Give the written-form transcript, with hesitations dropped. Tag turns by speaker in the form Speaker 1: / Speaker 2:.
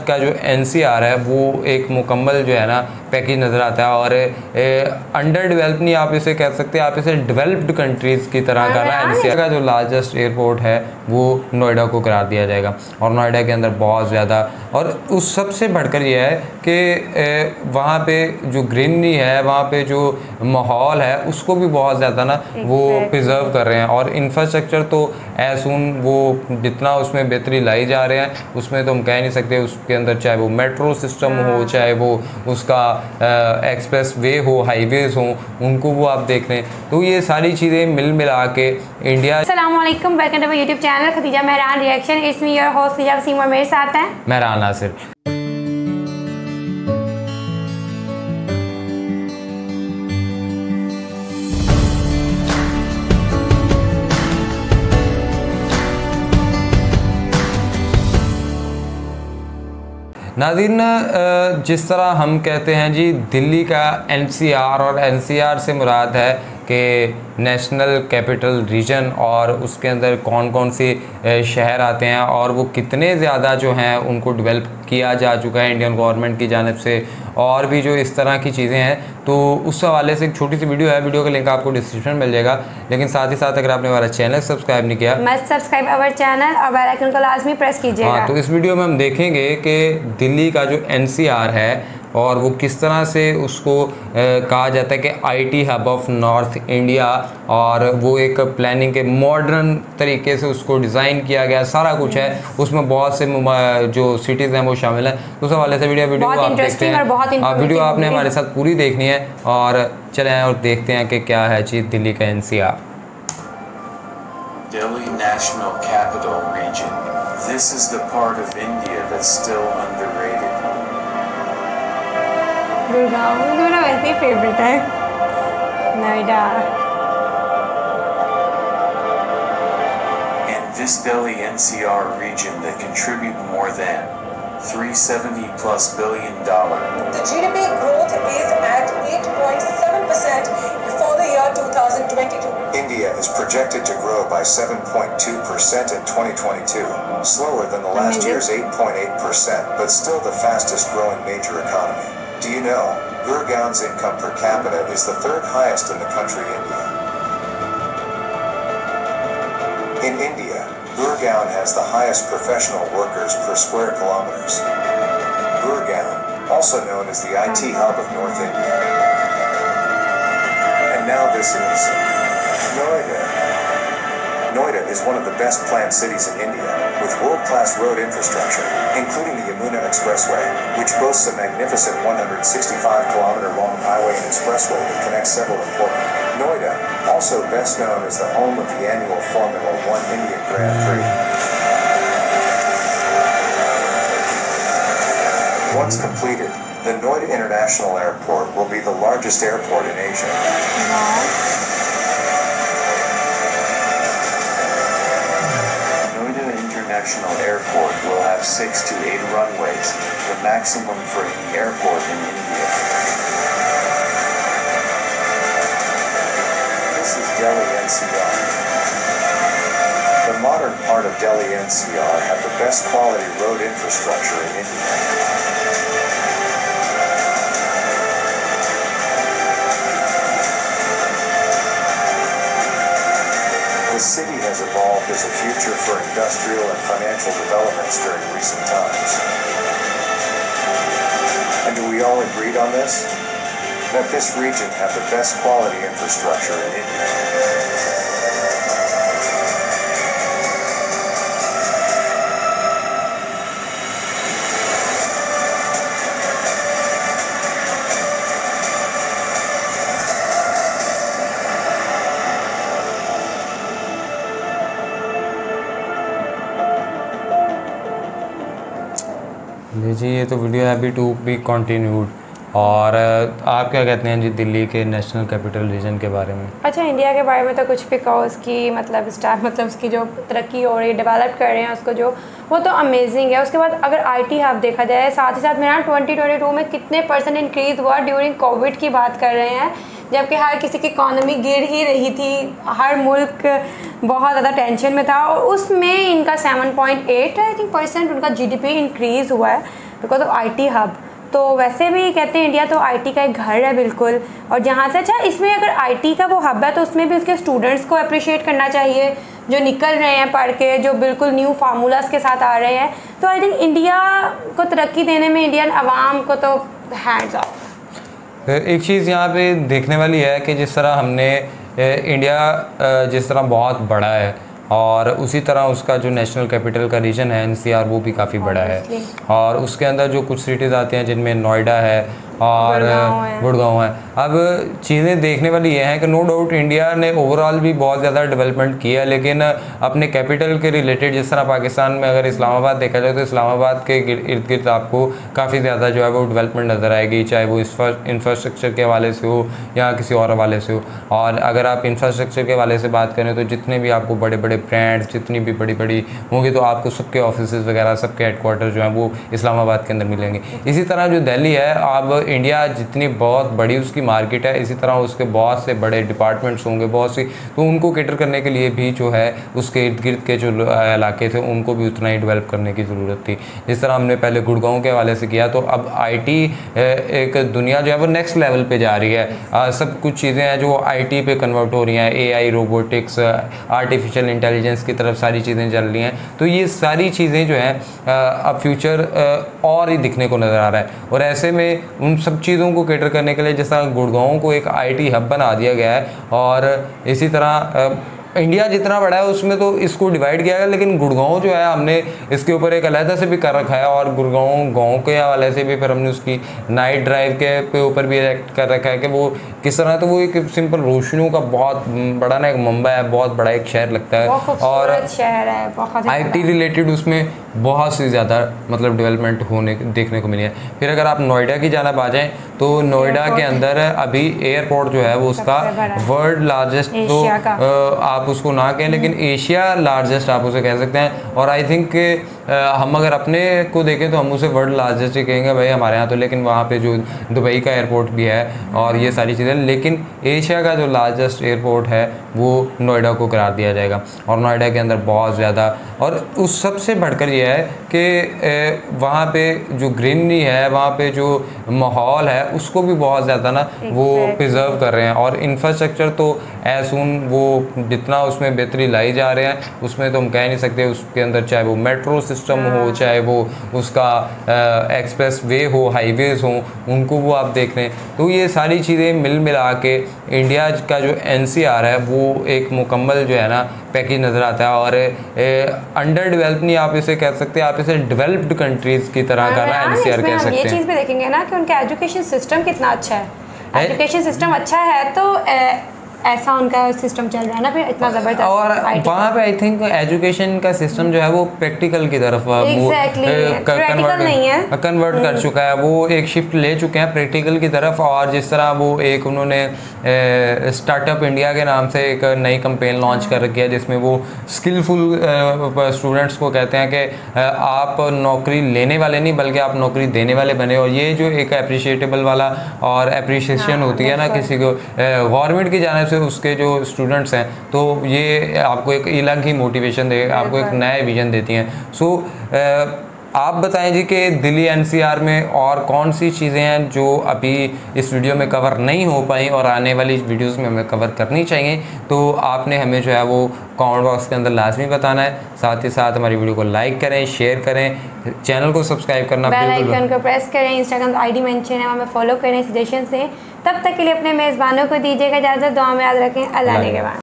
Speaker 1: का जो NCR है वो एक मुकम्मल जो है ना पैकेज नज़र आता है, और अंडर डेवलप नहीं आप इसे कह सकते, आप इसे डेवलप्ड कंट्रीज़ की तरह का ना NCR का जो लार्जेस्ट एयरपोर्ट है वो नोएडा को करार दिया जाएगा। और नोएडा के अंदर बहुत ज़्यादा, और उस सबसे बढ़कर ये है कि वहाँ पे जो ग्रीनरी है, वहाँ पे जो माहौल है उसको भी बहुत ज़्यादा ना वो प्रिजर्व कर रहे हैं। और इंफ्रास्ट्रक्चर तो ऐसून वो जितना उसमें बेहतरी लाई जा रहे हैं उसमें तो हम कह नहीं सकते। उसके अंदर चाहे वो मेट्रो सिस्टम हो, चाहे वो उसका एक्सप्रेस वे हो, हाईवेज़ हो, उनको वो आप देख रहे हैं। तो ये सारी चीज़ें मिल मिला के इंडिया।
Speaker 2: अस्सलाम वालेकुम, welcome to my YouTube channel Khadija Mehran reaction. It's me your host Khadija Waseem और मेरे साथ हैं
Speaker 1: मेहरान नासिर। नाज़रीन, जिस तरह हम कहते हैं जी दिल्ली का NCR, और NCR से मुराद है कि नेशनल कैपिटल रीजन, और उसके अंदर कौन कौन से शहर आते हैं और वो कितने ज़्यादा जो हैं उनको डेवलप किया जा चुका है इंडियन गवर्नमेंट की जानिब से, और भी जो इस तरह की चीज़ें हैं। तो उस हवाले से एक छोटी सी वीडियो है, वीडियो का लिंक आपको डिस्क्रिप्शन मिल जाएगा। लेकिन साथ ही साथ अगर आपने हमारा चैनल सब्सक्राइब नहीं किया,
Speaker 2: मस्ट सब्सक्राइब अवर चैनल और बेल आइकन को लाजमी प्रेस कीजिएगा।
Speaker 1: हाँ, तो इस वीडियो में हम देखेंगे कि दिल्ली का जो NCR है और वो किस तरह से उसको कहा जाता है कि IT hub of north India, और वो एक प्लानिंग के मॉडर्न तरीके से उसको डिज़ाइन किया गया, सारा कुछ है उसमें। बहुत से जो सिटीज़ हैं वो शामिल हैं। तो उस हवाले से वीडियो आप देखते हैं। वीडियो आपने हमारे साथ पूरी देखनी है, और चलें और देखते हैं कि क्या है चीज़ दिल्ली का NCR।
Speaker 3: Delhi National Capital Region. This is the part of India that's still underrated.
Speaker 2: Gurgaon मेरा वैसे ही फेवरेट है, Noida.
Speaker 3: In this Delhi NCR region that contribute more than $370+ billion.
Speaker 4: The GDP growth is at 8.7% for the year 2022.
Speaker 5: India is projected to grow by 7.2% in 2022, slower than the last year's 8.8%, but still the fastest growing major economy. Do you know, Gurgaon's income per capita is the third highest in the country, India. In India, Gurgaon has the highest professional workers per square kilometers. Gurgaon, also known as the IT hub of North India. And now this is Noida. Noida is one of the best planned cities in India, with world-class road infrastructure, including the Yamuna Expressway, which boasts a magnificent 165-kilometer-long highway and expressway that connects several important. Noida, also best known as the home of the annual Formula One Indian Grand Prix. Once completed, the Noida International Airport will be the largest airport in Asia.
Speaker 3: International Airport will have 6 to 8 runways, the maximum for any airport in India. This is Delhi NCR. The modern part of Delhi NCR have the best quality road infrastructure in India. The city has evolved as a future for industrial and financial developments during recent times. And do we all agree on this? That this region have the best quality infrastructure in India.
Speaker 1: जी ये तो video है अभी to be continued. और आप क्या कहते हैं जी दिल्ली के नेशनल कैपिटल रीजन के बारे में?
Speaker 2: अच्छा, इंडिया के बारे में तो कुछ भी कहो, उसकी मतलब उसकी जो तरक्की हो रही है, डेवलप कर रहे हैं उसको, जो वो तो अमेजिंग है। उसके बाद अगर IT हब देखा जाए, साथ ही साथ मेरा 2022 में कितने % इंक्रीज़ हुआ ड्यूरिंग कोविड की बात कर रहे हैं, जबकि हर किसी की इकॉनमी गिर ही रही थी, हर मुल्क बहुत ज़्यादा टेंशन में था, और उसमें इनका 7.8 आई थिंक % उनका GDP इंक्रीज़ हुआ है। Because of IT hub. तो वैसे भी कहते हैं इंडिया तो IT का एक घर है बिल्कुल, और जहाँ से अच्छा इसमें अगर IT का वो हब है तो उसमें भी उसके स्टूडेंट्स को अप्रिशिएट करना चाहिए जो निकल रहे हैं पढ़ के, जो बिल्कुल न्यू फार्मूलाज के साथ आ रहे हैं। तो आई थिंक इंडिया को तरक्की देने में इंडियन आवाम को तो हैंड्स ऑफ।
Speaker 1: एक चीज़ यहाँ पे देखने वाली है कि जिस तरह हमने इंडिया जिस तरह बहुत बड़ा है और उसी तरह उसका जो नेशनल कैपिटल का रीजन है NCR वो भी काफ़ी बड़ा है, और उसके अंदर जो कुछ सिटीज़ आती हैं जिनमें नोएडा है और गुड़गांव है। अब चीज़ें देखने वाली ये हैं कि नो डाउट इंडिया ने ओवरऑल भी बहुत ज़्यादा डेवलपमेंट किया है, लेकिन अपने कैपिटल के रिलेटेड जिस तरह पाकिस्तान में अगर इस्लामाबाद देखा जाए तो इस्लामाबाद के इर्द गिर्द आपको काफ़ी ज़्यादा जो है वो डेवलपमेंट नज़र आएगी, चाहे वो इंफ्रास्ट्रक्चर के हवाले से हो या किसी और हवाले से हो। और अगर आप इंफ्रास्ट्रक्चर के हवाले से बात करें तो जितने भी आपको बड़े बड़े ब्रांड्स जितनी भी बड़ी बड़ी होंगी तो आपको सबके ऑफिस वगैरह सबके हेडक्वार्टर जो हैं वो इस्लामाबाद के अंदर मिलेंगे। इसी तरह जो दिल्ली है, अब इंडिया जितनी बहुत बड़ी उसकी मार्केट है, इसी तरह उसके बहुत से बड़े डिपार्टमेंट्स होंगे बहुत सी, तो उनको कैटर करने के लिए भी जो है उसके इर्द गिर्द के जो इलाके थे उनको भी उतना ही डेवलप करने की ज़रूरत थी। जिस तरह हमने पहले गुड़गांव के हवाले से किया, तो अब IT एक दुनिया जो है वो नेक्स्ट लेवल पे जा रही है। सब कुछ चीज़ें हैं जो IT पे कन्वर्ट हो रही हैं, AI रोबोटिक्स आर्टिफिशियल इंटेलिजेंस की तरफ सारी चीज़ें चल रही हैं। तो ये सारी चीज़ें जो हैं अब फ्यूचर और ही दिखने को नज़र आ रहा है, और ऐसे में उन सब चीज़ों को कैटर करने के लिए जैसा गुड़गांव को एक IT हब बना दिया गया है, और इसी तरह इंडिया जितना बड़ा है उसमें तो इसको डिवाइड किया गया, लेकिन गुड़गांव जो है हमने इसके ऊपर एक अलहदा से भी कर रखा है, और गुड़गांव गाँव के हवाले से भी फिर हमने उसकी नाइट ड्राइव के ऊपर भी एक्ट कर रखा है कि वो किस तरह, तो वो एक सिंपल रोशनियों का बहुत बड़ा ना एक मंबा है, बहुत बड़ा एक शहर लगता है, और
Speaker 2: शहर है बहुत
Speaker 1: IT रिलेटेड उसमें बहुत सी ज़्यादा मतलब डेवलपमेंट होने देखने को मिली है। फिर अगर आप नोएडा की जानब आ जाएँ तो नोएडा के अंदर अभी एयरपोर्ट जो है वो उसका वर्ल्ड लार्जेस्ट, तो आप उसको ना कहें लेकिन एशिया लार्जेस्ट आप उसे कह सकते हैं। और आई थिंक हम अगर अपने को देखें तो हम उसे वर्ल्ड लार्जेस्ट ही कहेंगे भाई हमारे यहाँ तो, लेकिन वहाँ पे जो दुबई का एयरपोर्ट भी है और ये सारी चीज़ें, लेकिन एशिया का जो लार्जेस्ट एयरपोर्ट है वो नोएडा को करार दिया जाएगा। और नोएडा के अंदर बहुत ज़्यादा, और उस सबसे बढ़कर ये है कि वहाँ पे जो ग्रीनरी है, वहाँ पे जो माहौल है उसको भी बहुत ज़्यादा ना वो प्रिजर्व कर रहे हैं। और इंफ्रास्ट्रक्चर तो ऐसून वो जितना उसमें बेहतरी लाई जा रहे हैं उसमें तो हम कह नहीं सकते, उसके अंदर चाहे वो मेट्रो सिस्टम हो, चाहे वो उसका एक्सप्रेस वे हो, हाईवेज हो, उनको वो आप देख रहे हैं। तो ये सारी चीज़ें मिल मिला के इंडिया का जो NCR है वो एक मुकम्मल जो है ना पैकेज नज़र आता है। और अंडर डेवलप नहीं आप इसे कह सकते, आप इसे डेवलप्ड कंट्रीज़ की तरह का ना NCR कह सकते हैं।
Speaker 2: ये चीज़ भी देखेंगे ना कि उनका एजुकेशन सिस्टम कितना अच्छा है। एजुकेशन सिस्टम अच्छा है तो ऐसा उनका सिस्टम चल रहा है ना फिर इतना ज़बरदस्त।
Speaker 1: और वहाँ पे आई थिंक एजुकेशन का सिस्टम जो है वो प्रैक्टिकल की तरफ कन्वर्ट कर चुका है, वो एक शिफ्ट ले चुके हैं प्रैक्टिकल की तरफ। और जिस तरह वो एक उन्होंने स्टार्टअप इंडिया के नाम से एक नई कैंपेन लॉन्च कर रखी है जिसमें वो स्किलफुल स्टूडेंट्स को कहते हैं कि आप नौकरी लेने वाले नहीं बल्कि आप नौकरी देने वाले बने। और ये जो एक अप्रिशिएटेबल वाला और अप्रिशिएशन होती है ना किसी को गवर्नमेंट की जाने से उसके जो स्टूडेंट्स हैं, तो ये आपको एक अलग ही मोटिवेशन दे, आपको एक नया विजन देती हैं। सो आप बताएं जी कि दिल्ली NCR में और कौन सी चीज़ें हैं जो अभी इस वीडियो में कवर नहीं हो पाई और आने वाली वीडियोस में हमें कवर करनी चाहिए, तो आपने हमें जो है वो कमेंट बॉक्स के अंदर लाजमी बताना है। साथ ही साथ हमारी वीडियो को लाइक करें, शेयर करें, चैनल को सब्सक्राइब करना,
Speaker 2: बेल आइकन को प्रेस करें, इंस्टाग्राम ID मेंशन है, हमें फॉलो करें, सजेशन दें। तब तक के लिए अपने मेज़बानों को दीजिएगा इजाज़त, दुआ में याद रखें। अल्लाह के बाद।